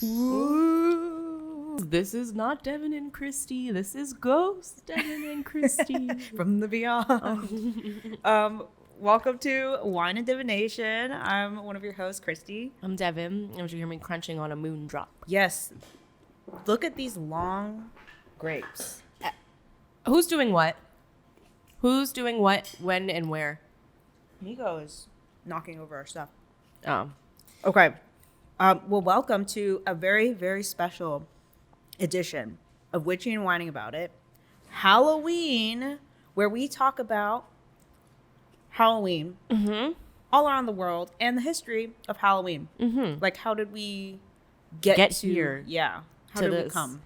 Ooh. This is not Devin and Kristi. This is Ghost Devin and Kristi. From the beyond. Welcome to Wine and Divination. I'm one of your hosts, Kristi. I'm Devin, and you hear me crunching on a moon drop. Yes. Look at these long grapes. Who's doing what? Who's doing what, when, and where? Nico is knocking over our stuff. Oh. Okay. Well, welcome to a very, very special edition of Witchy and Whining About It. Halloween, where we talk about Halloween all around the world and the history of Halloween. Like, how did we get to here? Yeah. How did we come?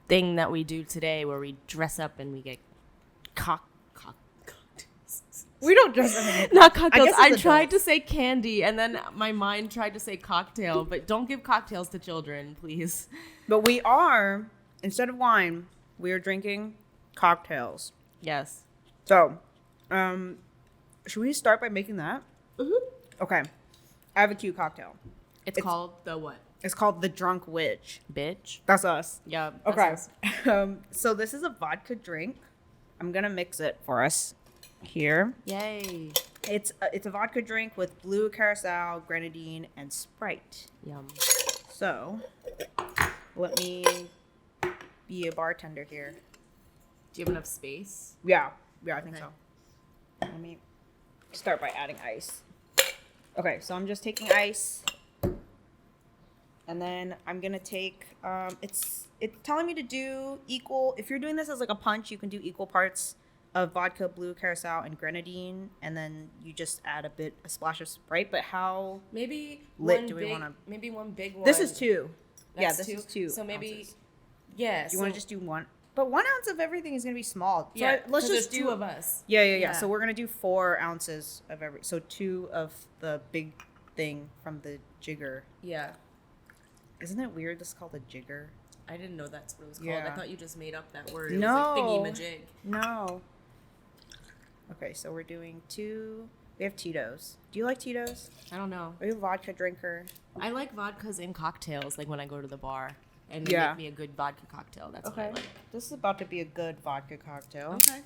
Thing that we do today where we dress up and we get cocktails. We don't dress up. Not cocktails. I tried to say candy and then my mind tried to say cocktail, but don't give cocktails to children, please. But we are, instead of wine, we are drinking cocktails. Yes. So, should we start by making that? Okay. I have a cute cocktail. It's called the what? It's called the Drunk Witch. Bitch. That's us. Yeah. Okay. So this is a vodka drink. I'm gonna mix it for us here. Yay. It's a vodka drink with blue curacao, grenadine, and Sprite. Yum. So let me be a bartender here. Do you have enough space? Yeah, I think so. Let me start by adding ice. Okay, so I'm just taking ice. And then I'm going to take, it's telling me to do equal, if you're doing this as like a punch, you can do equal parts of vodka, blue curacao, and grenadine. And then you just add a splash of Sprite. But how maybe lit do we want to? Maybe one big one. This is two. That's this is two. So maybe, ounces. Yeah. Do you want to just do one? But 1 ounce of everything is going to be small. So Yeah, let's just do 2 of us. Yeah. So we're going to do 4 ounces of every. So 2 of the big thing from the jigger. Yeah. Isn't it weird this is called a jigger? I didn't know that's what it was called. Yeah. I thought you just made up that word. No. It was like thingy-majig. No. Okay, so we're doing 2. We have Tito's. Do you like Tito's? I don't know. Are you a vodka drinker? I like vodkas in cocktails, like when I go to the bar and they make me a good vodka cocktail. That's what I like. This is about to be a good vodka cocktail. Okay.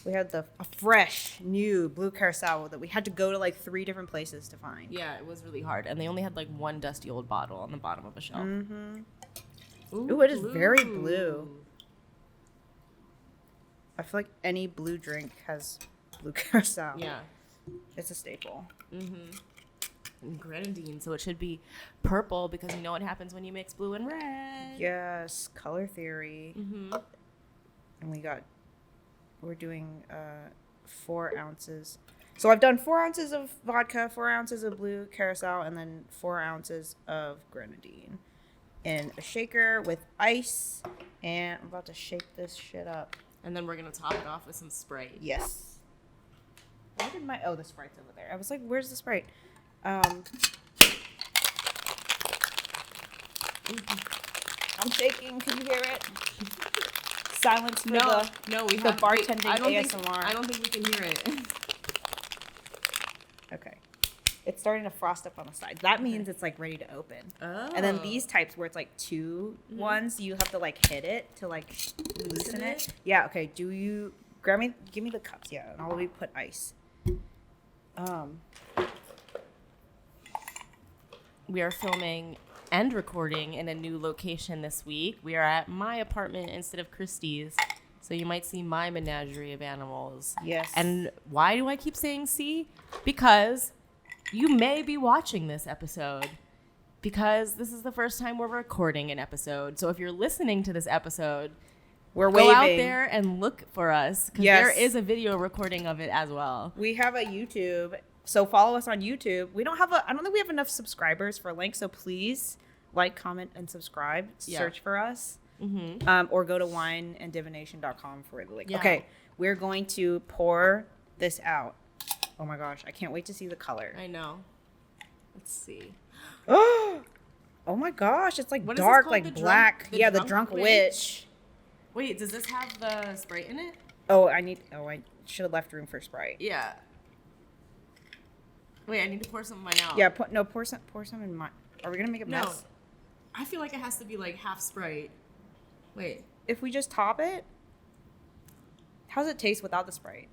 We had a fresh, new blue curacao that we had to go to like 3 different places to find. Yeah, it was really hard. And they only had like one dusty old bottle on the bottom of a shelf. Ooh, it is very blue. I feel like any blue drink has blue curacao. Yeah. It's a staple. And grenadine, so it should be purple because you know what happens when you mix blue and red. Yes, color theory. And we're doing 4 ounces. So I've done 4 ounces of vodka, 4 ounces of blue curacao, and then 4 ounces of grenadine in a shaker with ice. And I'm about to shake this shit up. And then we're going to top it off with some Sprite. Yes. Where did the Sprite's over there. I was like, where's the Sprite? I'm shaking. Can you hear it? Silence for we have bartending ASMR. I don't think we can hear it. Okay. It's starting to frost up on the side. That means it's like ready to open. Oh. And then these types where it's like 2 ones, you have to like hit it to like loosen it. Yeah, okay. Give me the cups, yeah, and I'll put ice. We are filming and recording in a new location this week. We are at my apartment instead of Kristi's, so you might see my menagerie of animals. Yes. And why do I keep saying see? Because you may be watching this episode, because this is the first time we're recording an episode. So if you're listening to this episode, we're go out there and look for us, because there is a video recording of it as well. We have a YouTube. So follow us on YouTube. I don't think we have enough subscribers for links. So please like, comment, and subscribe. Yeah. Search for us. Or go to wineanddivination.com for the link. Yeah. Okay. We're going to pour this out. Oh my gosh. I can't wait to see the color. I know. Let's see. Oh my gosh. It's like what dark, like black. The Drunk Witch. Wait, does this have the Sprite in it? I should have left room for Sprite. Yeah. Wait, I need to pour some in mine out. Yeah, pour some in mine. Are we gonna make a mess? I feel like it has to be like half Sprite. Wait. If we just top it, how does it taste without the Sprite?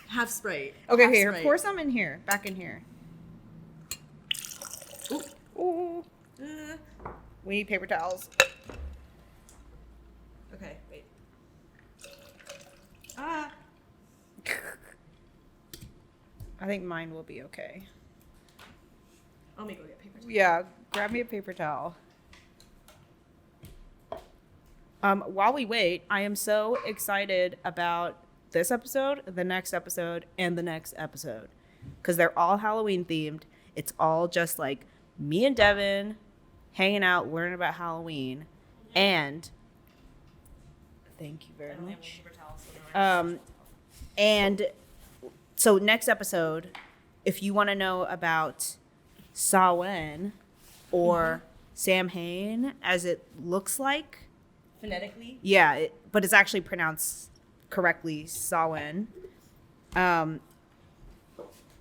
Half Sprite. Okay, Half here, Sprite. pour some in here, back in here. Ooh. Ooh. We need paper towels. Okay, wait. Ah. I think mine will be okay. Let me go get paper towel. Yeah, grab me a paper towel. While we wait, I am so excited about this episode, the next episode, and the next episode. Because they're all Halloween themed. It's all just like me and Devin hanging out, learning about Halloween. And thank you very much. And so next episode, if you want to know about Samhain or Samhain as it looks like, Phonetically? yeah, but it's actually pronounced correctly Samhain.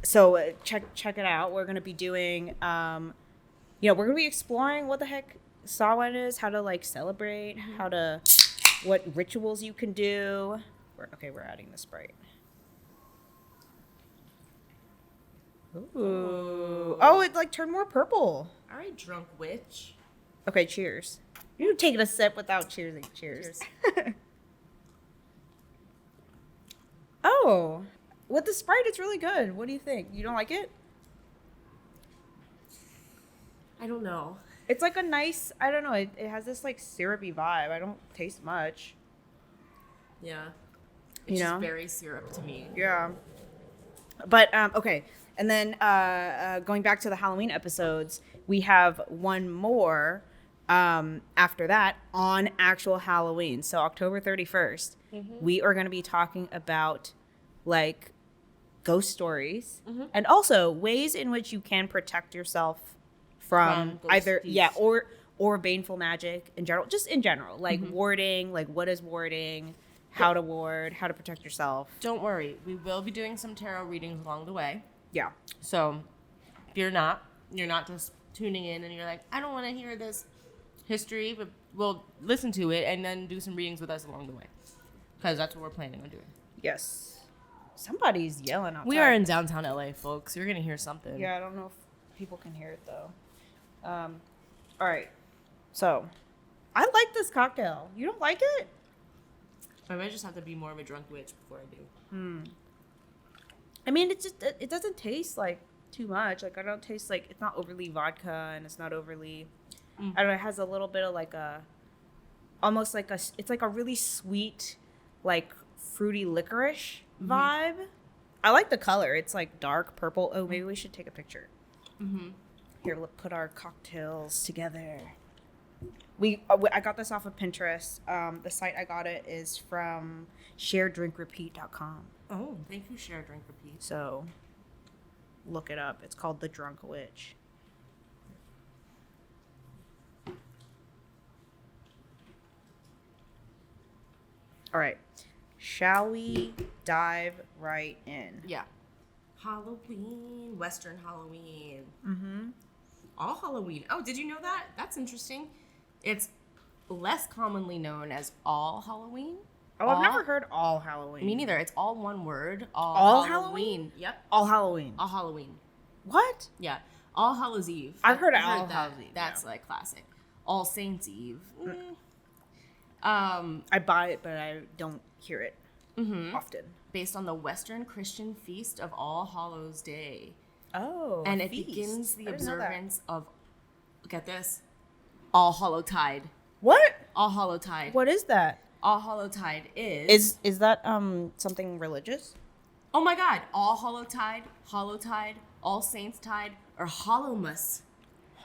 So check it out. We're gonna be doing, we're gonna be exploring what the heck Samhain is, how to like celebrate, what rituals you can do. We're adding the Sprite. Ooh. Oh, it like turned more purple. All right, drunk witch. Okay, cheers. You're taking a sip without cheersing. Cheers. Oh, with the Sprite, it's really good. What do you think? You don't like it? I don't know. It's like a nice, I don't know, it has this like syrupy vibe. I don't taste much. Yeah. It's just very syrup to me. Yeah. But, okay. And then going back to the Halloween episodes, we have one more after that on actual Halloween. So October 31st, we are going to be talking about like ghost stories and also ways in which you can protect yourself from either, or baneful magic in general, just in general, like warding, like what is warding, how to ward, how to protect yourself. Don't worry. We will be doing some tarot readings along the way. Yeah. So if you're not just tuning in and you're like, I don't want to hear this history, but we'll listen to it and then do some readings with us along the way. Because that's what we're planning on doing. Yes. Somebody's yelling outside. We are in downtown LA, folks. You're going to hear something. Yeah, I don't know if people can hear it, though. All right. So, I like this cocktail. You don't like it? I might just have to be more of a drunk witch before I do. I mean, it doesn't taste, like, too much. Like, I don't taste, like, it's not overly vodka, and it's not overly, I don't know, it has a little bit of, like, almost like it's like a really sweet, like, fruity licorice vibe. I like the color. It's, like, dark purple. Oh, maybe we should take a picture. Here, let's put our cocktails together. I got this off of Pinterest. The site I got it is from sharedrinkrepeat.com. Oh, thank you, Share, Drink, Repeat. So, look it up. It's called The Drunk Witch. All right. Shall we dive right in? Yeah. Halloween, Western Halloween. Mm-hmm. All Halloween. Oh, did you know that? That's interesting. It's less commonly known as All Halloween. Oh, I've never heard All Halloween. Me neither. It's all one word. All Halloween? Yep. All Halloween. All Halloween. What? Yeah. All Hallows Eve. I've heard of All All Hallows Eve, That's like classic. All Saints Eve. I buy it, but I don't hear it often. Based on the Western Christian feast of All Hallows Day. Oh, and it begins the observance of, get this, All Hallow Tide. What? All Hallow Tide. What is that? All Hallow Tide is that something religious? Oh my God! All Hallow Tide, All Saints Tide, or Hallowmas.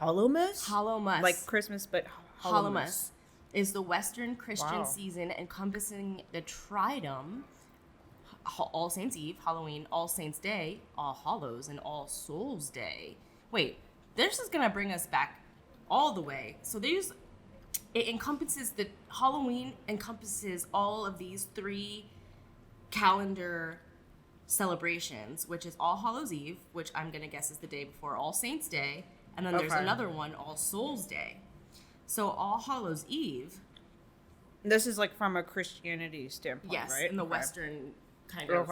Hallowmas? Hallowmas. Like Christmas, but Hallowmas is the Western Christian season encompassing the Triduum, All Saints Eve, Halloween, All Saints Day, All Hallows, and All Souls Day. Wait, this is gonna bring us back all the way. So it encompasses Halloween encompasses all of these 3 calendar celebrations, which is All Hallows Eve, which I'm gonna guess is the day before All Saints Day, And then there's another one, All Souls Day. So All Hallows Eve. This is like from a Christianity standpoint, yes, right? In the Western kind of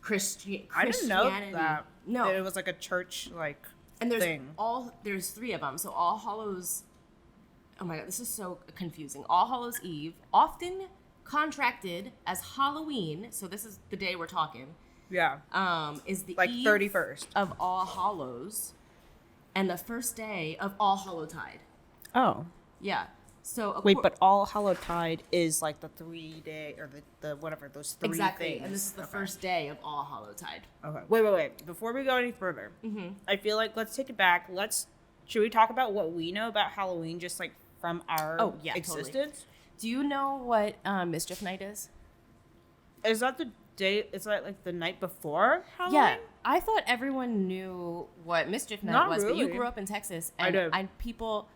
Christianity. I didn't know that. No. That it was like a church like and there's thing. There's 3 of them. So All Hallows. Oh my God, this is so confusing. All Hallows Eve, often contracted as Halloween. So this is the day we're talking. Yeah. Is the like eve 31st of All Hallows, and the first day of All Hallowtide. Oh. Yeah. So wait, but All Hallowtide is like the 3-day or the whatever those 3 exactly, things. And this is the first day of All Hallowtide. Okay. Wait. Before we go any further, I feel like let's take it back. Should we talk about what we know about Halloween, just like from our existence? Totally. Do you know what Mischief Night is? Is that the day? Is that like the night before Halloween? Yeah, I thought everyone knew what Mischief Night was, but you grew up in Texas, and people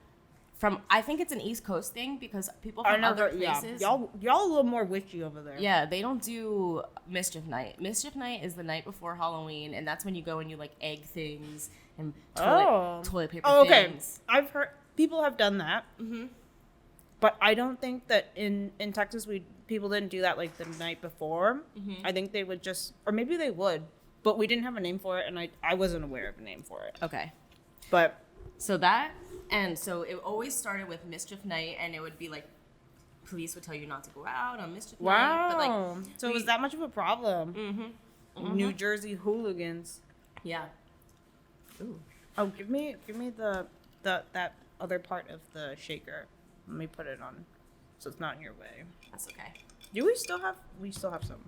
from I think it's an East Coast thing because people from other places. Y'all a little more witchy over there. Yeah, they don't do Mischief Night. Mischief Night is the night before Halloween, and that's when you go and you like egg things and toilet paper things. I've heard people have done that. Mm-hmm. But I don't think that in Texas people didn't do that like the night before. Mm-hmm. I think they would just, or maybe they would, but we didn't have a name for it, and I wasn't aware of a name for it. Okay. But so it always started with Mischief Night, and it would be like police would tell you not to go out on Mischief Night. Wow. But like, so it was that much of a problem. Mm-hmm. Mm-hmm. New Jersey hooligans. Yeah. Ooh. Oh, give me the that other part of the shaker. Let me put it on, so it's not in your way. That's okay. Do we still have? We still have some.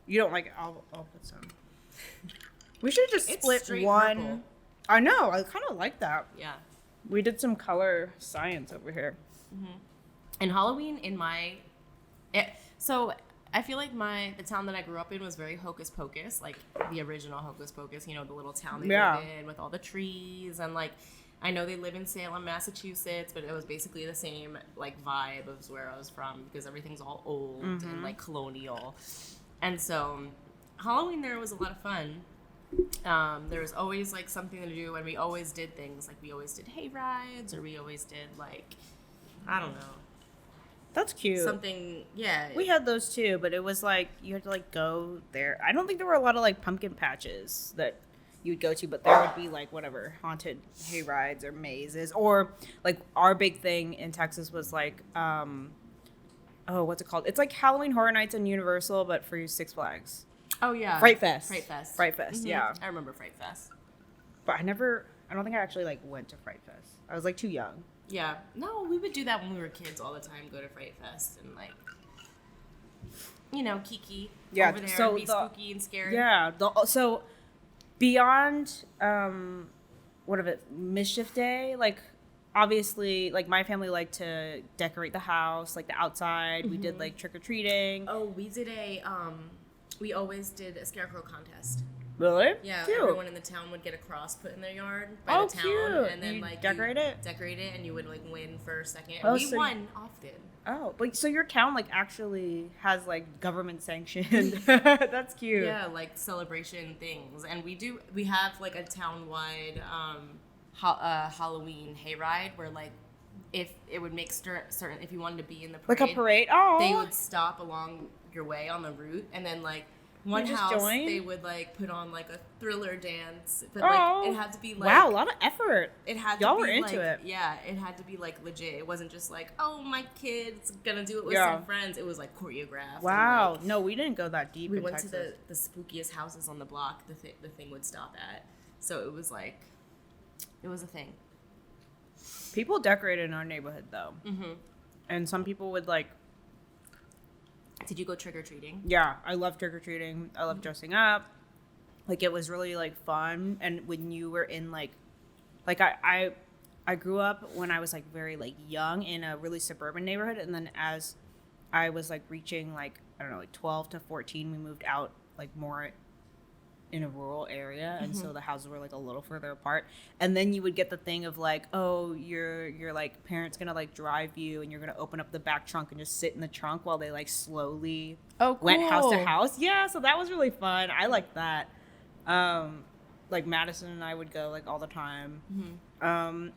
You don't like it? I'll put some. We should just split one. Purple. I know. I kind of like that. Yeah. We did some color science over here. Mm-hmm. And Halloween so I feel like the town that I grew up in was very hocus pocus, like the original hocus pocus. You know, the little town they live in with all the trees and like. I know they live in Salem, Massachusetts, but it was basically the same like vibe of where I was from because everything's all old and like colonial. And so Halloween there was a lot of fun. There was always like something to do, and we always did things like we always did hay rides, or we always did like I don't know. That's cute. Something, yeah. We had those too, but it was like you had to like go there. I don't think there were a lot of like pumpkin patches that you'd go to, but there would be like whatever haunted hay rides or mazes, or like our big thing in Texas was like what's it called? It's like Halloween Horror Nights in Universal, but for Six Flags. Oh yeah, Fright Fest. Mm-hmm. Yeah, I remember Fright Fest, but I don't think I actually like went to Fright Fest. I was like too young. Yeah, no, we would do that when we were kids all the time. Go to Fright Fest and like kiki over there and be spooky and scary. Yeah, so beyond Mischief Day, like obviously like my family liked to decorate the house, like the outside. We did like trick-or-treating. Oh, we always did a scarecrow contest. Really? Yeah, cute. Everyone in the town would get a cross put in their yard by the town, cute. And then you like decorate it, and you would like win first, second. We won often. Oh, but so your town like actually has like government sanctioned. That's cute. Yeah, like celebration things, and we have like a town-wide Halloween hayride where like if it would make certain if you wanted to be in the parade, like a parade. Oh, they would stop along your way on the route, and then like. One house, they would like put on like a Thriller dance, but like it had to be like wow, a lot of effort. It had y'all to be were into it. Yeah, it had to be like legit. It wasn't just like my kid's gonna do it with some friends. It was like choreographed. Wow, and, no, we didn't go that deep. We went to the spookiest houses on the block. The thing would stop at, so it was like, it was a thing. People decorated in our neighborhood though, and some people would like. Did you go trick-or-treating? Yeah, I love trick-or-treating. I love dressing up. Like, it was really, like, fun. And when you were in, like I grew up when I was, like, very, like, young in a really suburban neighborhood. And then as I was, like, reaching, like, I don't know, like, 12 to 14, we moved out, like, more in a rural area. And so the houses were, like, a little further apart. And then you would get the thing of, like, oh, your like, parents gonna, like, drive you. And you're gonna open up the back trunk and just sit in the trunk while they, like, slowly went house to house. Yeah, so that was really fun. I liked that. like Madison and I would go like all the time. Mm-hmm.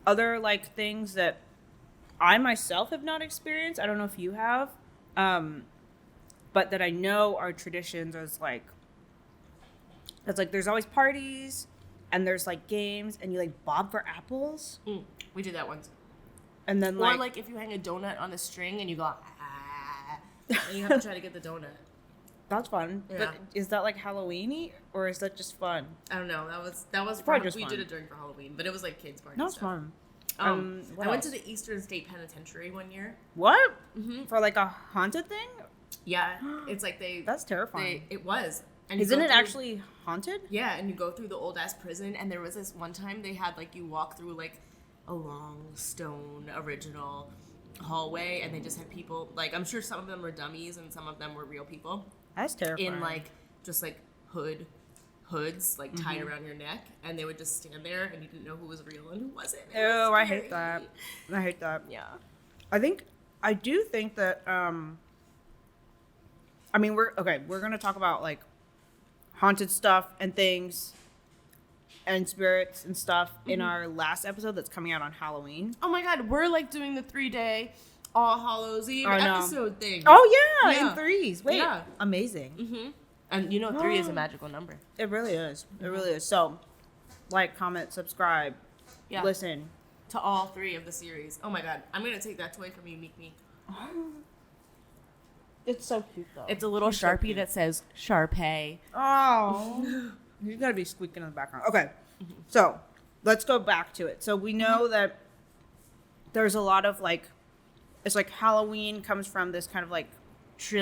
Other like things that I myself have not experienced, I don't know if you have, but that I know are traditions is like, it's like there's always parties and there's like games and you like bob for apples. We did that once. And then or like if you hang a donut on a string and you go, and you have to try to get the donut. That's fun. Yeah. But is that like Halloween-y or is that just fun? I don't know. That was probably just we fun. did it during for Halloween, but it was like kids party. No, it's fun. I What went to else? the Eastern State Penitentiary one year. What? Mm-hmm. For like a haunted thing? Yeah, it's like That's terrifying. it was. And Isn't it actually haunted? Yeah, and you go through the old ass prison, and there was this one time they had like you walk through like a long stone original hallway, and they just had people like I'm sure some of them were dummies and some of them were real people. That's terrifying. In like just like hoods like tied around your neck, and they would just stand there, and you didn't know who was real and who wasn't. It was I scary. hate that. I hate that. Yeah. I do think that I mean we're gonna talk about like haunted stuff and things and spirits and stuff in our last episode that's coming out on Halloween. Oh my god, we're like doing the 3-day All Hallows Eve episode thing. Oh yeah, Yeah. in threes. Wait, Yeah. amazing. Mm-hmm. And you know 3 is a magical number. It really is. It really is. So, like, comment, subscribe, Yeah. listen. To all 3 of the series. Oh my god, I'm gonna take that toy from you, Meek Meek. It's so cute though. It's a little Sharpie that says Sharpay. Oh, you gotta be squeaking in the background. Okay, so let's go back to it. So we know that there's a lot of like, it's like Halloween comes from this kind of like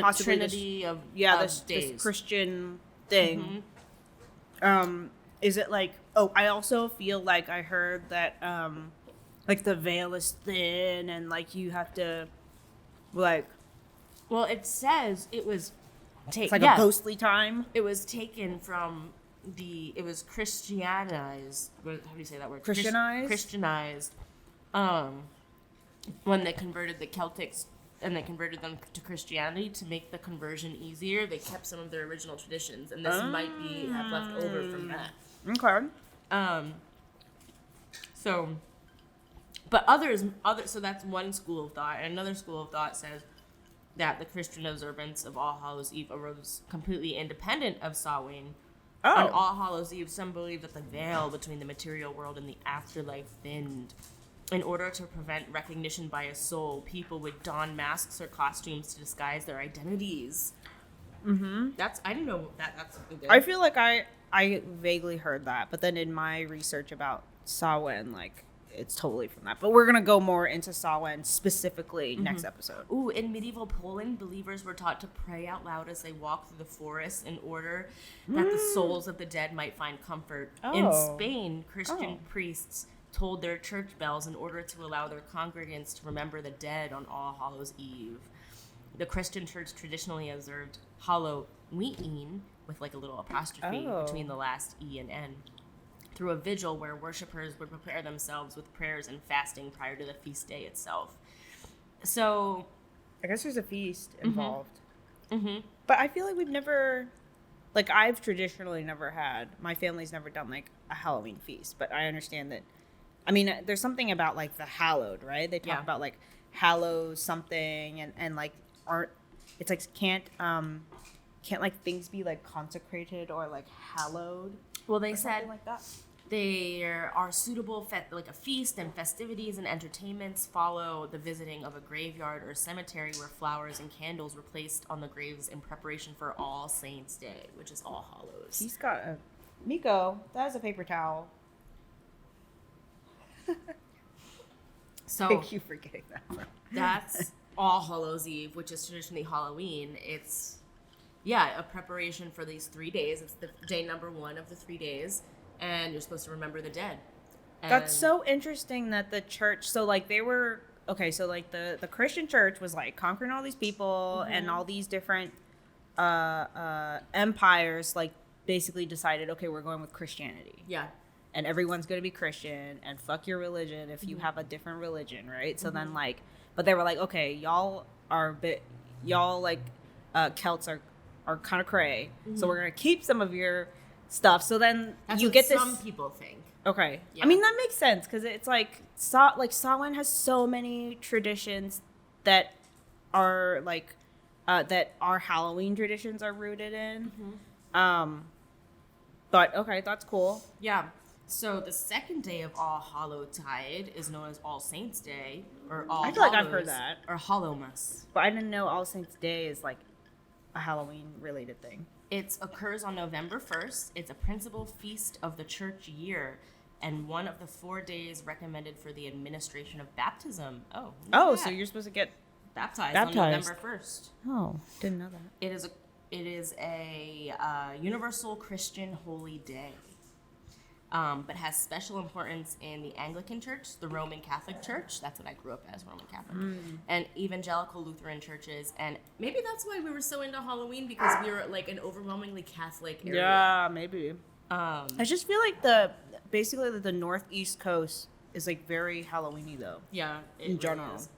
possibly Trinity of this days. Christian thing. Is it like? Oh, I also feel like I heard that like the veil is thin and like you have to like. Well, it says it was It's like a ghostly time. It was taken from it was Christianized. How do you say that word? Christianized? Christianized. When they converted the Celtics and they converted them to Christianity to make the conversion easier, they kept some of their original traditions, and this might have left over from that. Okay. So, but so that's one school of thought. And another school of thought says that the Christian observance of All Hallows Eve arose completely independent of Samhain. On All Hallows Eve, some believe that the veil between the material world and the afterlife thinned. In order to prevent recognition by a soul, people would don masks or costumes to disguise their identities. Mm-hmm. I didn't know that. That's good. I feel like I vaguely heard that, but then in my research about Samhain, like it's totally from that. But we're gonna go more into Samhain specifically next episode. Ooh, in medieval Poland, believers were taught to pray out loud as they walked through the forest in order that the souls of the dead might find comfort. In Spain, Christian priests tolled their church bells in order to allow their congregants to remember the dead on All Hallows Eve. The Christian church traditionally observed Halloween with like a little apostrophe between the last E and N, through a vigil where worshipers would prepare themselves with prayers and fasting prior to the feast day itself. So, I guess there's a feast involved. But I feel like we've never, like I've traditionally never had, my family's never done like a Halloween feast, but I understand that, I mean, there's something about like the hallowed, right? They talk about like hallow something and like art. It's like can't like things be like consecrated or like hallowed? Well, they said like that. There are suitable like a feast and festivities and entertainments follow the visiting of a graveyard or cemetery where flowers and candles were placed on the graves in preparation for All Saints Day, which is All Hallows. He's got a Miko. That is a paper towel. So thank you for getting that. That's All Hallows Eve, which is traditionally Halloween. It's a preparation for these 3 days. It's the day number 1 of the 3 days, and you're supposed to remember the dead. And that's so interesting that the church. So like they were okay. So like the Christian church was like conquering all these people and all these different empires. Like basically decided, okay, we're going with Christianity. Yeah. And everyone's going to be Christian and fuck your religion if you have a different religion, right? So then like, but they were like, okay, y'all like Celts are kind of cray. So we're going to keep some of your stuff. So then That's you what get this. some people think. Okay. Yeah. I mean, that makes sense because it's like Samhain has so many traditions that are like that our Halloween traditions are rooted in. But okay, that's cool. Yeah. So the second day of All Hallowtide is known as All Saints Day, or All I feel like Hallows, I've heard that. or Hallowmas. But I didn't know All Saints Day is like a Halloween related thing. It occurs on November 1st. It's a principal feast of the church year and one of the 4 days recommended for the administration of baptism. Oh. Oh, so you're supposed to get baptized on baptized. November 1st. Oh, didn't know that. It is a universal Christian holy day, but has special importance in the Anglican Church, the Roman Catholic Church. That's what I grew up as, Roman Catholic, and evangelical Lutheran churches. And maybe that's why we were so into Halloween, because we were like an overwhelmingly Catholic area. Yeah, maybe. I just feel like the northeast coast is like very Halloweeny though. Yeah, in general. Is.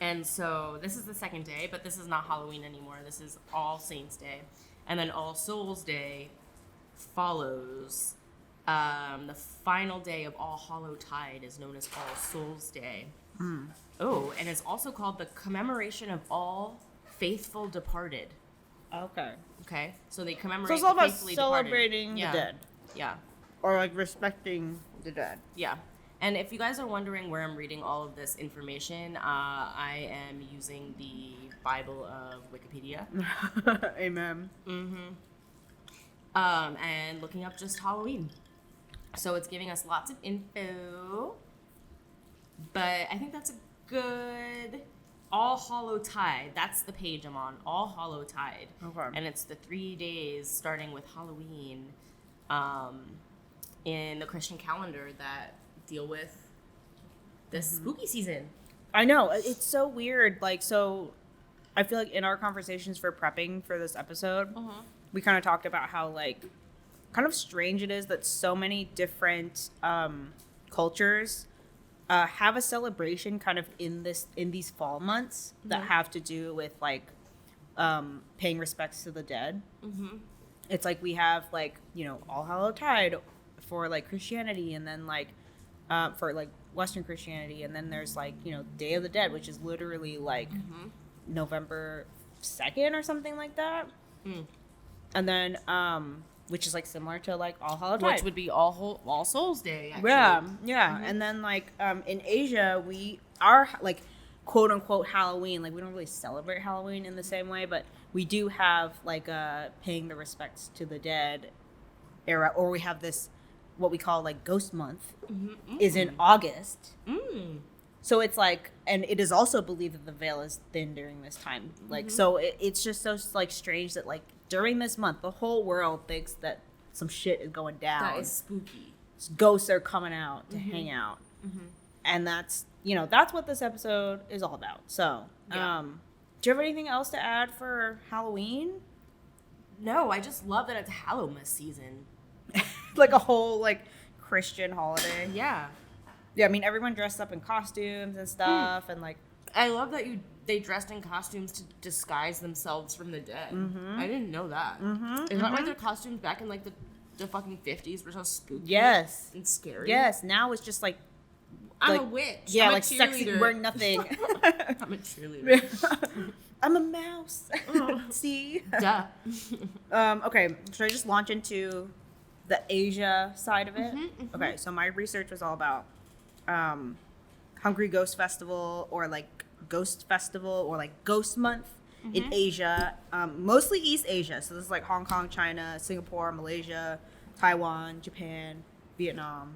And so this is the second day, but this is not Halloween anymore. This is All Saints Day. And then All Souls Day follows. The final day of All Hallowtide is known as All Souls Day. Oh, and it's also called the commemoration of all faithful departed. Okay, so they commemorate. So it's all the about faithfully celebrating departed. the dead. Yeah. Or like respecting the dead. Yeah. And if you guys are wondering where I'm reading all of this information, I am using the Bible of Wikipedia. Amen. And looking up just Halloween. So it's giving us lots of info. But I think that's a good All Hallowtide. That's the page I'm on. All Hallowtide. Okay. And it's the 3 days starting with Halloween in the Christian calendar that deal with this spooky season. I know. It's so weird. Like, so I feel like in our conversations for prepping for this episode, we kind of talked about how, like, kind of strange it is that so many different cultures have a celebration kind of in these fall months that have to do with, like, paying respects to the dead. It's like we have, like, you know, All Hallowtide for, like, Christianity, and then, like, for like Western Christianity, and then there's like, you know, Day of the Dead, which is literally like November 2nd or something like that, and then which is like similar to like All Hallowtide, which would be All Souls Day. Actually. Yeah. And then like in Asia, we are like quote unquote Halloween. Like we don't really celebrate Halloween in the same way, but we do have like paying the respects to the dead era, or we have this what we call like Ghost Month is in August. So it's like, and it is also believed that the veil is thin during this time. Like, so it's just so like strange that like during this month, the whole world thinks that some shit is going down. That is spooky. Ghosts are coming out to hang out. And that's, you know, that's what this episode is all about. So, do you have anything else to add for Halloween? No, I just love that it's Hallowmas season. Like a whole like Christian holiday. Yeah. Yeah, I mean everyone dressed up in costumes and stuff, and like I love that they dressed in costumes to disguise themselves from the dead. I didn't know that. Is that why their costumes back in like the fucking 50s were so spooky? Yes. And scary. Yes. Now it's just like I'm a witch. Yeah, I'm like a sexy, wearing nothing. I'm a cheerleader. I'm a mouse. See? Duh. Okay, should I just launch into the Asia side of it? Okay, so my research was all about Hungry Ghost Festival, or like Ghost Festival, or like Ghost Month in Asia, mostly East Asia. So this is like Hong Kong, China, Singapore, Malaysia, Taiwan, Japan, Vietnam.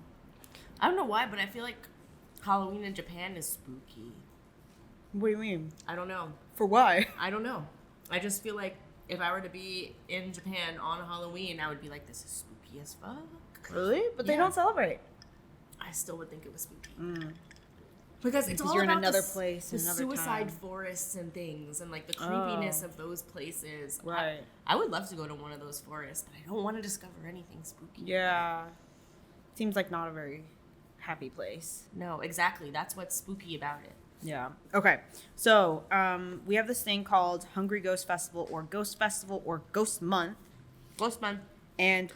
I don't know why, but I feel like Halloween in Japan is spooky. What do you mean? I don't know. For why? I don't know. I just feel like if I were to be in Japan on Halloween, I would be like, this is spooky as fuck. Really? But they don't celebrate. I still would think it was spooky. Because it's all you're in about another place, the another suicide time. forests and things, and like the creepiness of those places. Right. I would love to go to one of those forests, but I don't want to discover anything spooky. Yeah. Seems like not a very happy place. No, exactly. That's what's spooky about it. Yeah. Okay. So we have this thing called Hungry Ghost Festival or Ghost Month. Ghost Month. And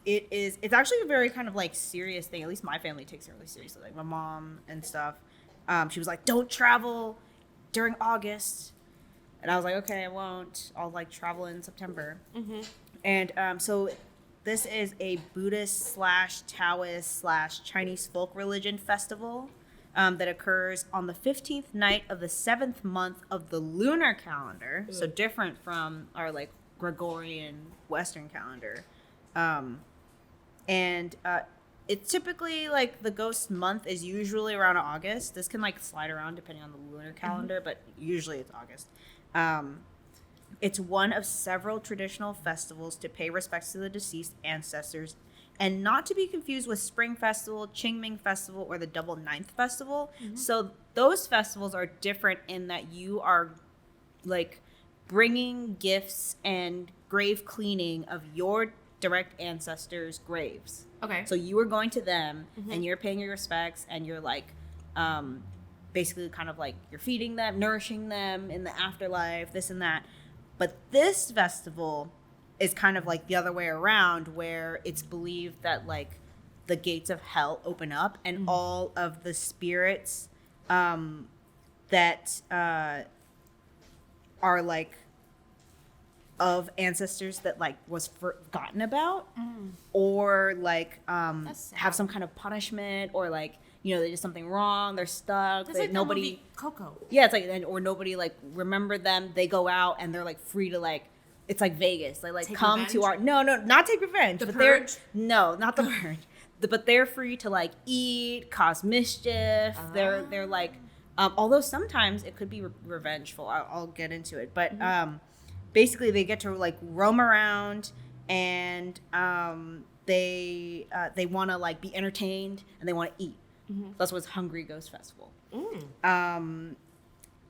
it's actually a very kind of like serious thing. At least my family takes it really seriously. Like my mom and stuff. She was like, don't travel during August. And I was like, okay, I won't. I'll like travel in September. Mm-hmm. And so this is a Buddhist / Taoist / Chinese folk religion festival that occurs on the 15th night of the 7th month of the lunar calendar. So different from our like Gregorian Western calendar. And it's typically like the ghost month is usually around August. This can like slide around depending on the lunar calendar, but usually it's August. It's one of several traditional festivals to pay respects to the deceased ancestors, and not to be confused with Spring Festival, Qingming Festival, or the Double Ninth Festival. Mm-hmm. So those festivals are different in that you are like bringing gifts and grave cleaning of your direct ancestors' graves. Okay. So you are going to them and you're paying your respects and you're like basically kind of like you're feeding them, nourishing them in the afterlife, this and that. But this festival is kind of like the other way around, where it's believed that like the gates of hell open up and all of the spirits that are like of ancestors that like was forgotten about or like have some kind of punishment or like, you know, they did something wrong, they're stuck. That's like nobody. The movie Coco. Yeah, it's like, or nobody like remembered them. They go out and they're like free to like, it's like Vegas. They like take come revenge? To our no, not take revenge. The but Purge? No, not the Purge. But they're free to like eat, cause mischief. They're like, although sometimes it could be revengeful. I'll get into it, but basically they get to like roam around and they want to like be entertained and they want to eat. That's what's Hungry Ghost Festival.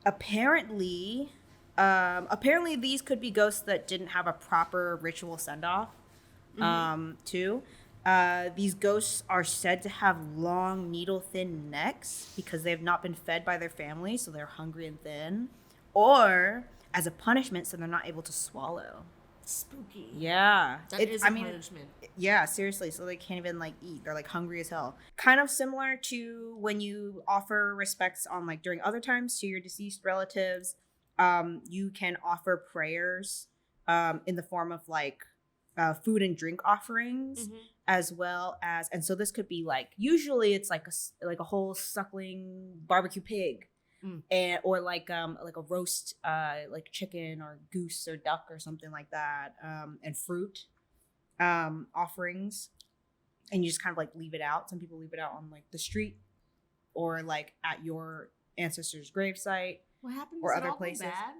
Apparently these could be ghosts that didn't have a proper ritual send-off too. These ghosts are said to have long needle-thin necks because they have not been fed by their family, so they're hungry and thin, or as a punishment so they're not able to swallow. Spooky. Yeah. That is a punishment. Yeah, seriously. So they can't even like eat. They're like hungry as hell. Kind of similar to when you offer respects on like during other times to your deceased relatives. You can offer prayers in the form of like food and drink offerings as well as, and so this could be like, usually it's like a whole suckling barbecue pig. And or like a roast like chicken or goose or duck or something like that, and fruit offerings, and you just kind of like leave it out. Some people leave it out on like the street or like at your ancestor's gravesite. What happens? Or other places. Bad?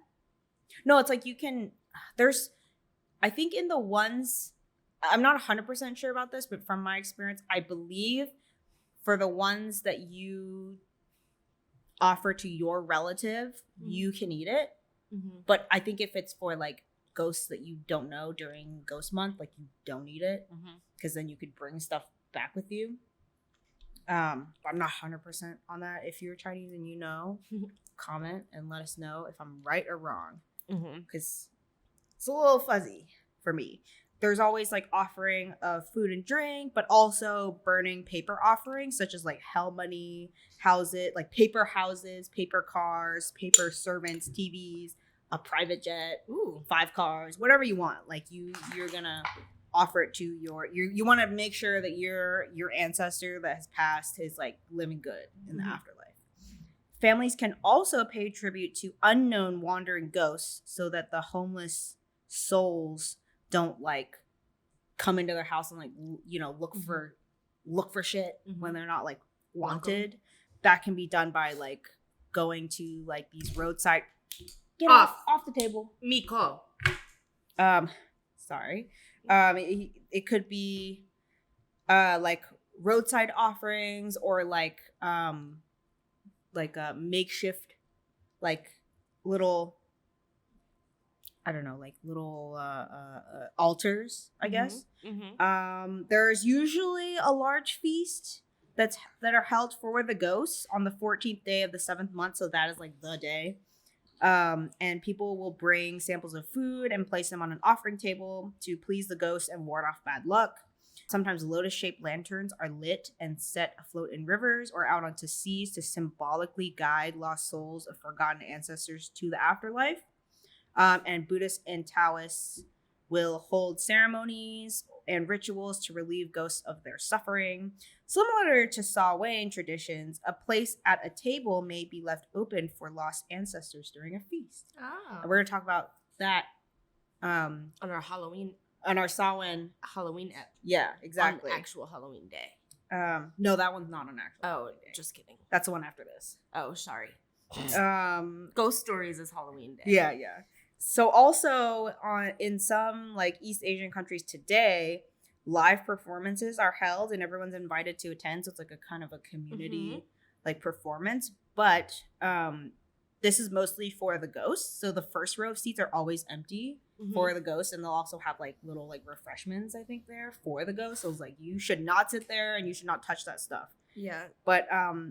No, it's like you can. There's, I think in the ones, I'm not 100% sure about this, but from my experience, I believe for the ones that you offer to your relative, you can eat it. But I think if it's for like ghosts that you don't know during ghost month, like you don't eat it because then you could bring stuff back with you. I'm not 100% on that. If you're Chinese and you know, comment and let us know if I'm right or wrong, because it's a little fuzzy for me. There's always like offering of food and drink, but also burning paper offerings such as like hell money, like paper houses, paper cars, paper servants, TVs, a private jet, 5 cars, whatever you want. Like you're gonna offer it to you want to make sure that your ancestor that has passed is like living good in the afterlife. Families can also pay tribute to unknown wandering ghosts so that the homeless souls don't like come into their house and like, you know, look for shit when they're not like wanted. That can be done by like going to like these roadside. Get off the table. Miko. Sorry. It could be like roadside offerings or like a makeshift like little, I don't know, like little altars, I guess. There's usually a large feast that are held for the ghosts on the 14th day of the 7th month. So that is like the day. And people will bring samples of food and place them on an offering table to please the ghosts and ward off bad luck. Sometimes lotus-shaped lanterns are lit and set afloat in rivers or out onto seas to symbolically guide lost souls of forgotten ancestors to the afterlife. And Buddhists and Taoists will hold ceremonies and rituals to relieve ghosts of their suffering. Similar to Samhain traditions, a place at a table may be left open for lost ancestors during a feast. Oh. And we're going to talk about that on our Halloween. On our Samhain. Halloween. Yeah, exactly. On actual Halloween day. No, that one's not on actual Halloween day. Just kidding. That's the one after this. Oh, sorry. Ghost Stories is Halloween day. Yeah. So also in some like East Asian countries today, live performances are held and everyone's invited to attend. So it's like a kind of a community like performance. But this is mostly for the ghosts. So the first row of seats are always empty for the ghosts. And they'll also have like little like refreshments, I think, there for the ghosts. So it's like you should not sit there and you should not touch that stuff. Yeah. But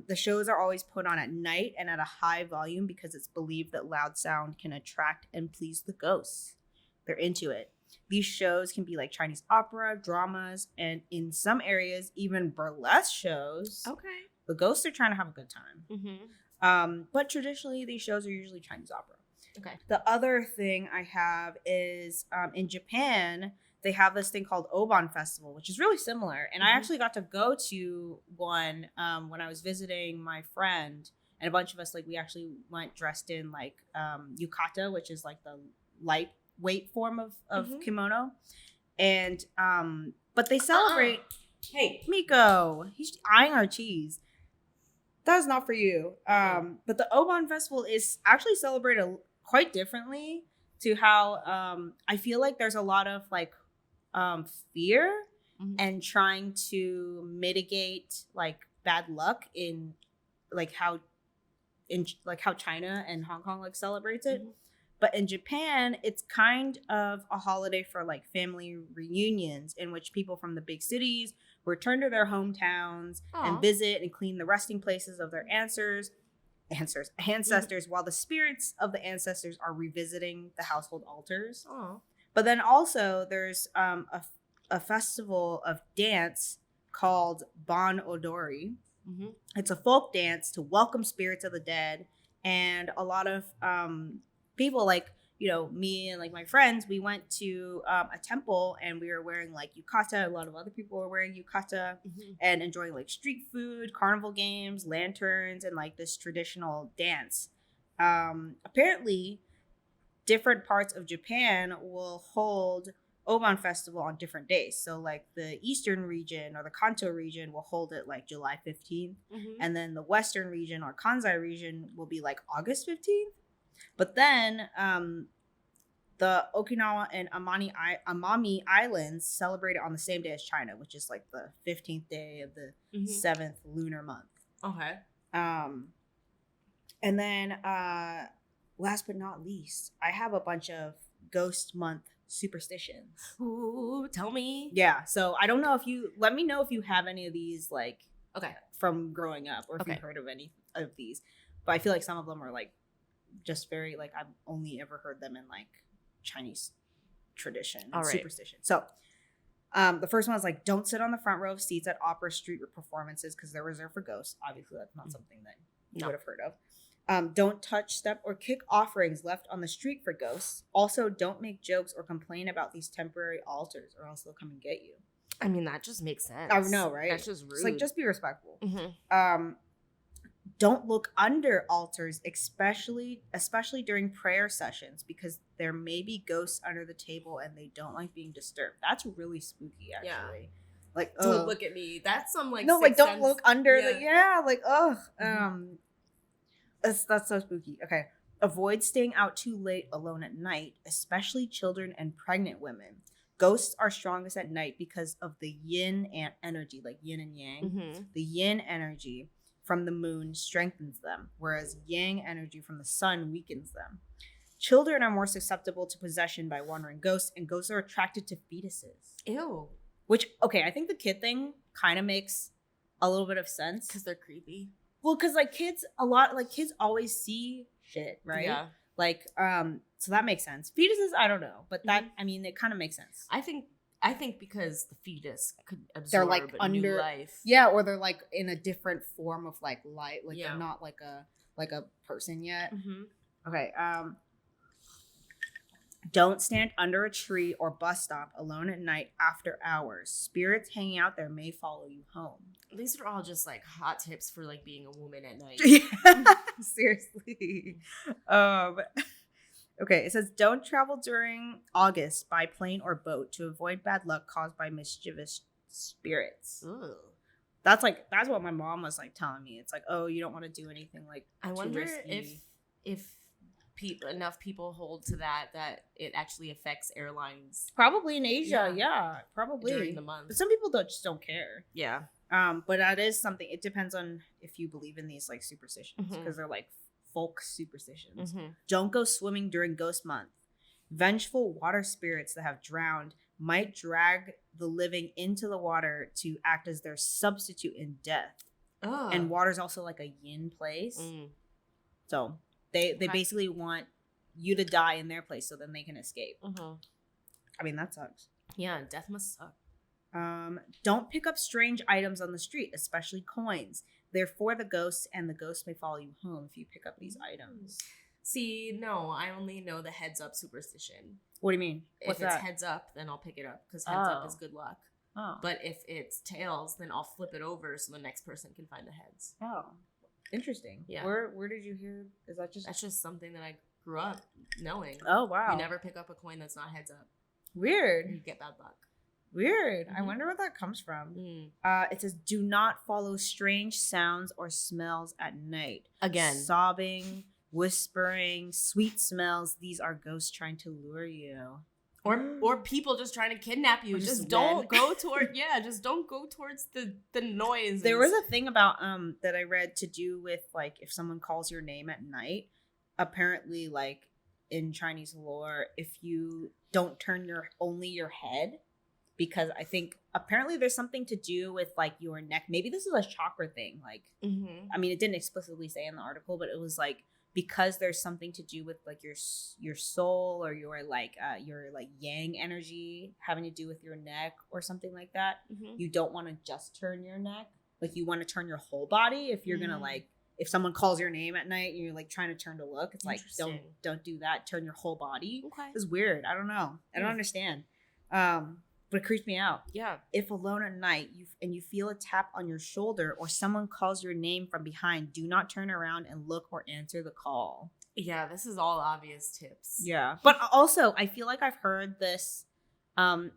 the shows are always put on at night and at a high volume because it's believed that loud sound can attract and please the ghosts. They're into it. These shows can be like Chinese opera, dramas, and in some areas, even burlesque shows. Okay. The ghosts are trying to have a good time. But traditionally, these shows are usually Chinese opera. Okay. The other thing I have is in Japan, they have this thing called Obon Festival, which is really similar. And I actually got to go to one when I was visiting my friend. And a bunch of us, like, we actually went dressed in, like, yukata, which is, like, the lightweight form of kimono. And, but they celebrate... Hey, Miko, he's eyeing our cheese. That is not for you. But the Obon Festival is actually celebrated quite differently to how I feel like there's a lot of, like, fear and trying to mitigate like bad luck in how China and Hong Kong like celebrates it. But in Japan, it's kind of a holiday for like family reunions in which people from the big cities return to their hometowns and visit and clean the resting places of their ancestors while the spirits of the ancestors are revisiting the household altars. But then also there's a festival of dance called Bon Odori. It's a folk dance to welcome spirits of the dead. And a lot of people, like, you know, me and like my friends, we went to a temple and we were wearing like yukata. A lot of other people were wearing yukata and enjoying like street food, carnival games, lanterns, and like this traditional dance. Apparently, different parts of Japan will hold Obon Festival on different days. So like the Eastern region or the Kanto region will hold it like July 15th. And then the Western region or Kansai region will be like August 15th. But then the Okinawa and Amami Islands celebrate it on the same day as China, which is like the 15th day of the 7th lunar month. Okay. And then last but not least, I have a bunch of Ghost Month superstitions. Ooh, tell me. Yeah, so I don't know if let me know if you have any of these, like, from growing up, or if you've heard of any of these. But I feel like some of them are, like, just very, like, I've only ever heard them in, like, Chinese tradition and superstition. So the first one is, like, don't sit on the front row of seats at opera, street, or performances because they're reserved for ghosts. Obviously, that's not something that you would have heard of. Don't touch, step, or kick offerings left on the street for ghosts. Also, don't make jokes or complain about these temporary altars or else they'll come and get you. I mean, that just makes sense. I know, right? That's just rude. It's like, just be respectful. Don't look under altars, especially during prayer sessions, because there may be ghosts under the table and they don't like being disturbed. That's really spooky, actually. Yeah. Like, don't look at me. That's some, like, no, like, don't look under That's so spooky. Okay. Avoid staying out too late alone at night, especially children and pregnant women. Ghosts are strongest at night because of the yin and energy, like yin and yang. The yin energy from the moon strengthens them, whereas yang energy from the sun weakens them. Children are more susceptible to possession by wandering ghosts, and ghosts are attracted to fetuses. Ew. Which, okay, I think the kid thing kind of makes a little bit of sense. Because they're creepy. Well, because kids always see shit, right? Yeah. So that makes sense. Fetuses, I don't know, but that it kind of makes sense. I think because the fetus could absorb they're like new life. Yeah, or they're like in a different form of light. They're not like a person yet. Okay. Don't stand under a tree or bus stop alone at night after hours. Spirits hanging out there may follow you home. These are all just like hot tips for like being a woman at night. Yeah, seriously. Okay, it says don't travel during August by plane or boat to avoid bad luck caused by mischievous spirits. Ooh. That's what my mom was like telling me. It's like, oh, you don't want to do anything like. I wonder risky. if enough people hold to that it actually affects airlines. Probably in Asia, yeah, probably during the month. But some people just don't care. Yeah. But that is something. It depends on if you believe in these like superstitions because they're like folk superstitions. Don't go swimming during ghost month. Vengeful water spirits that have drowned might drag the living into the water to act as their substitute in death. Oh. And water's also like a yin place. So they basically want you to die in their place so then they can escape. I mean, that sucks. Yeah, death must suck. Don't pick up strange items on the street, especially coins. They're for the ghosts, and the ghosts may follow you home if you pick up these items. See, no, I only know the heads up superstition. What do you mean? If it's heads up, then I'll pick it up because heads up is good luck. Oh. But if it's tails, then I'll flip it over so the next person can find the heads. Oh, interesting. Yeah. Where did you hear? That's just something that I grew up knowing. Oh, wow. You never pick up a coin that's not heads up. Weird. You get bad luck. Weird. I wonder where that comes from. It says, do not follow strange sounds or smells at night. Again. Sobbing, whispering, sweet smells. These are ghosts trying to lure you. Or people just trying to kidnap you. Just don't go toward just don't go towards the noise. There was a thing about that I read to do with like if someone calls your name at night, apparently like in Chinese lore, if you don't turn only your head, because I think apparently there's something to do with like your neck. Maybe this is a chakra thing. Like, I mean, it didn't explicitly say in the article, but it was like because there's something to do with like your soul or your yang energy having to do with your neck or something like that. You don't want to just turn your neck. Like you want to turn your whole body. If you're gonna like, if someone calls your name at night and you're like trying to turn to look, it's like don't do that. Turn your whole body. Okay, it's weird. I don't know. I don't understand. But it creeps me out. Yeah. If alone at night you feel a tap on your shoulder or someone calls your name from behind, do not turn around and look or answer the call. Yeah, this is all obvious tips. Yeah. But also, I feel like I've heard this,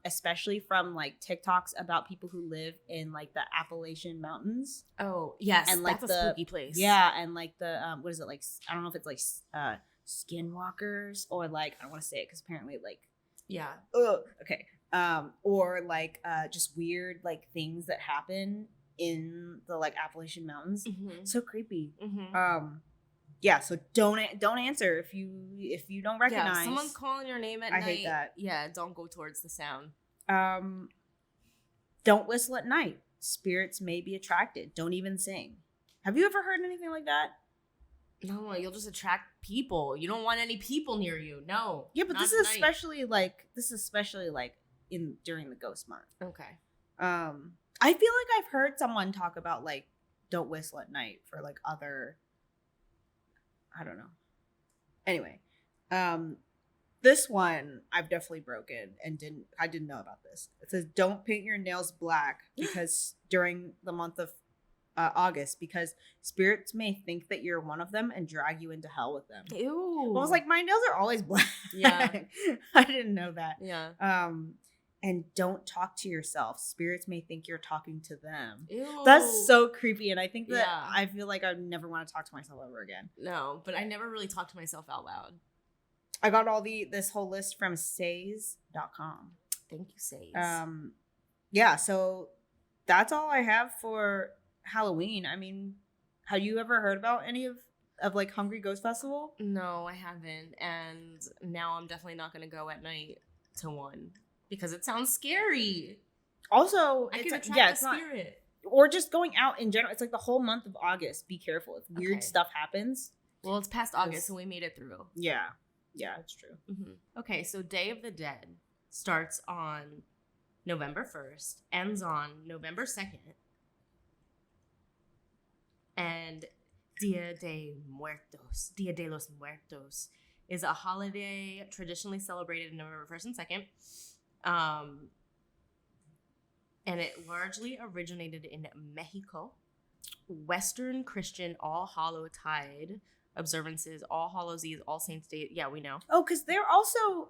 especially from like TikToks about people who live in like the Appalachian Mountains. Oh, yes. And like that's a spooky place. Yeah. And like the, what is it? Like, I don't know if it's like skinwalkers or like, I don't want to say it because apparently like. Yeah. Ugh. Okay. Or like just weird like things that happen in the like Appalachian Mountains. So creepy. Yeah, so don't answer if you don't recognize. Yeah, someone's calling your name at night. I hate that. Yeah, don't go towards the sound. Don't whistle at night. Spirits may be attracted. Don't even sing. Have you ever heard anything like that? No, you'll just attract people. You don't want any people near you. No. Yeah, but this is especially like during the ghost month. Okay. I feel like I've heard someone talk about like don't whistle at night for like other, I don't know. Anyway, this one I've definitely broken and I didn't know about this. It says don't paint your nails black because during the month of August, because spirits may think that you're one of them and drag you into hell with them. Ew. I was like, my nails are always black. Yeah. I didn't know that. Yeah. And don't talk to yourself. Spirits may think you're talking to them. Ew. That's so creepy. And I think that I feel like I never want to talk to myself ever again. No, but I never really talk to myself out loud. I got this whole list from says.com. Thank you, Says. Yeah, so that's all I have for Halloween. I mean, have you ever heard about any of like Hungry Ghost Festival? No, I haven't. And now I'm definitely not going to go at night to one. Because it sounds scary. Also, I can attract a spirit. or just going out in general. It's like the whole month of August. Be careful if weird stuff happens. Well, it's past August, so we made it through. Yeah, it's true. Okay, so Day of the Dead starts on November 1st, ends on November 2nd, and Dia de los Muertos, is a holiday traditionally celebrated November 1st and 2nd. And it largely originated in Mexico. Western Christian All Hallow Tide observances, All Hallows Eve, All Saints Day. Yeah, we know. Oh, because they're also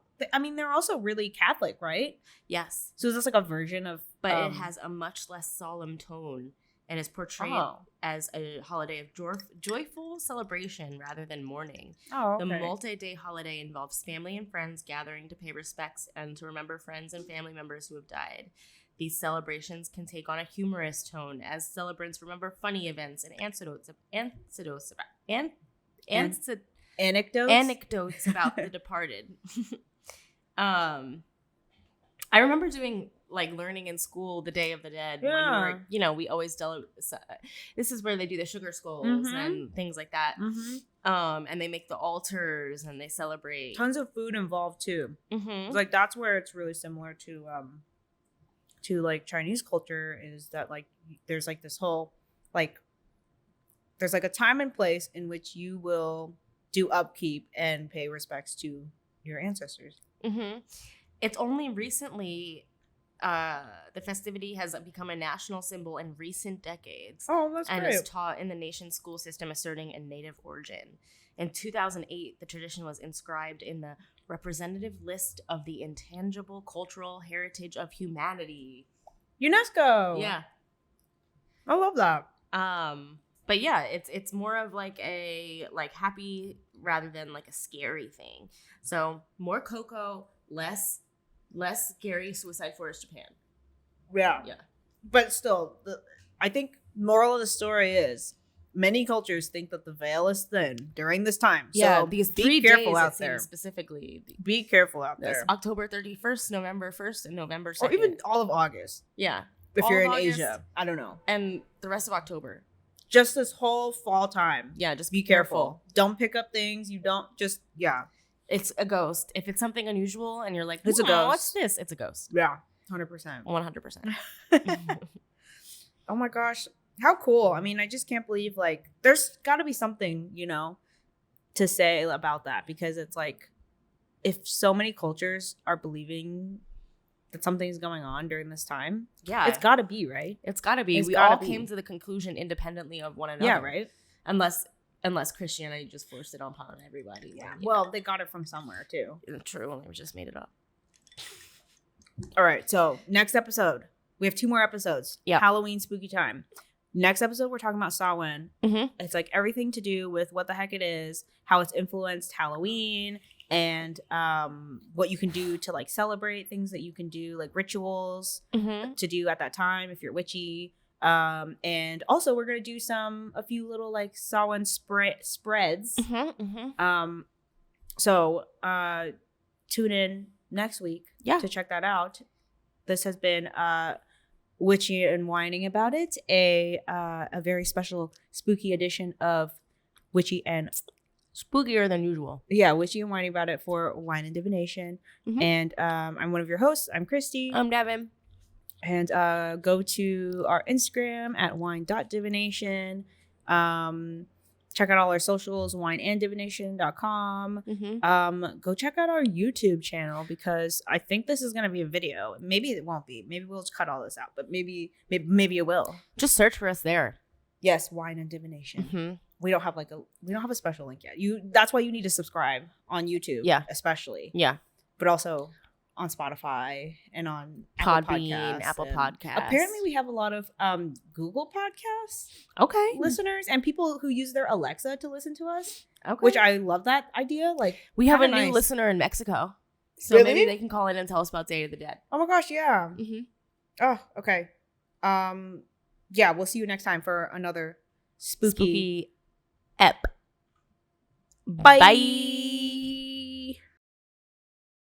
really Catholic, right? Yes. So is this like a version of... But it has a much less solemn tone and is portrayed as a holiday of joyful celebration rather than mourning. Oh, okay. The multi-day holiday involves family and friends gathering to pay respects and to remember friends and family members who have died. These celebrations can take on a humorous tone as celebrants remember funny events and anecdotes about the departed. I remember doing learning in school the Day of the Dead when we were, we always this is where they do the sugar skulls and things like that. And they make the altars and they celebrate. Tons of food involved too. Like that's where it's really similar to Chinese culture, is that there's this whole there's a time and place in which you will do upkeep and pay respects to your ancestors. It's only recently the festivity has become a national symbol in recent decades. Oh, that's and great. is taught in the nation's school system, asserting a native origin. In 2008, the tradition was inscribed in the representative list of the intangible cultural heritage of humanity. UNESCO. Yeah. I love that. But yeah, it's more of a happy rather than a scary thing. So more Coco, less scary Suicide Forest Japan. Yeah. But still, I think moral of the story is many cultures think that the veil is thin during this time. Yeah, so these be 3 careful days out there. Specifically. Be careful out there. October 31st, November 1st, and November 2nd. Or even all of August. Yeah. If all you're in August, Asia. I don't know. And the rest of October. Just this whole fall time. Yeah, just be careful. Don't pick up things. You don't just, It's a ghost. If it's something unusual and you're like, it's a ghost. What's this? It's a ghost. Yeah, 100%. 100%. Oh my gosh. How cool. I mean, I just can't believe, there's got to be something, to say about that. Because it's if so many cultures are believing that something's going on during this time, it's got to be, right? It's got to be. We all came to the conclusion independently of one another. Yeah, right? Unless Christianity just forced it upon everybody. Yeah. Well, they got it from somewhere, too. True. They just made it up. All right. So, next episode. We have 2 more episodes. Yeah. Halloween spooky time. Next episode, we're talking about Samhain. It's everything to do with what the heck it is, how it's influenced Halloween, and what you can do to celebrate, things that you can do, rituals to do at that time if you're witchy. And also we're gonna do a few little Samhain spreads. So tune in next week to check that out. This has been Witchy and Whining About It, a very special spooky edition of Witchy and Spookier than usual. Yeah, Witchy and Whining About It for Wine and Divination. And I'm one of your hosts. I'm Kristi. I'm Devin. And go to our Instagram at wine.divination. Check out all our socials, wineanddivination.com. Go check out our YouTube channel because I think this is going to be a video. Maybe it won't be. Maybe we'll just cut all this out, but maybe it will. Just search for us there. Yes, Wine and Divination. We don't have a special link yet. That's why you need to subscribe on YouTube. Yeah. Especially. Yeah. But also on Spotify and on Podbean, Apple Podcasts. Apparently we have a lot of Google Podcasts listeners and people who use their Alexa to listen to us. Okay. Which I love that idea. We have a new listener in Mexico. So really? Maybe they can call in and tell us about Day of the Dead. Oh my gosh, yeah. Oh, okay. Yeah, we'll see you next time for another spooky ep. Bye.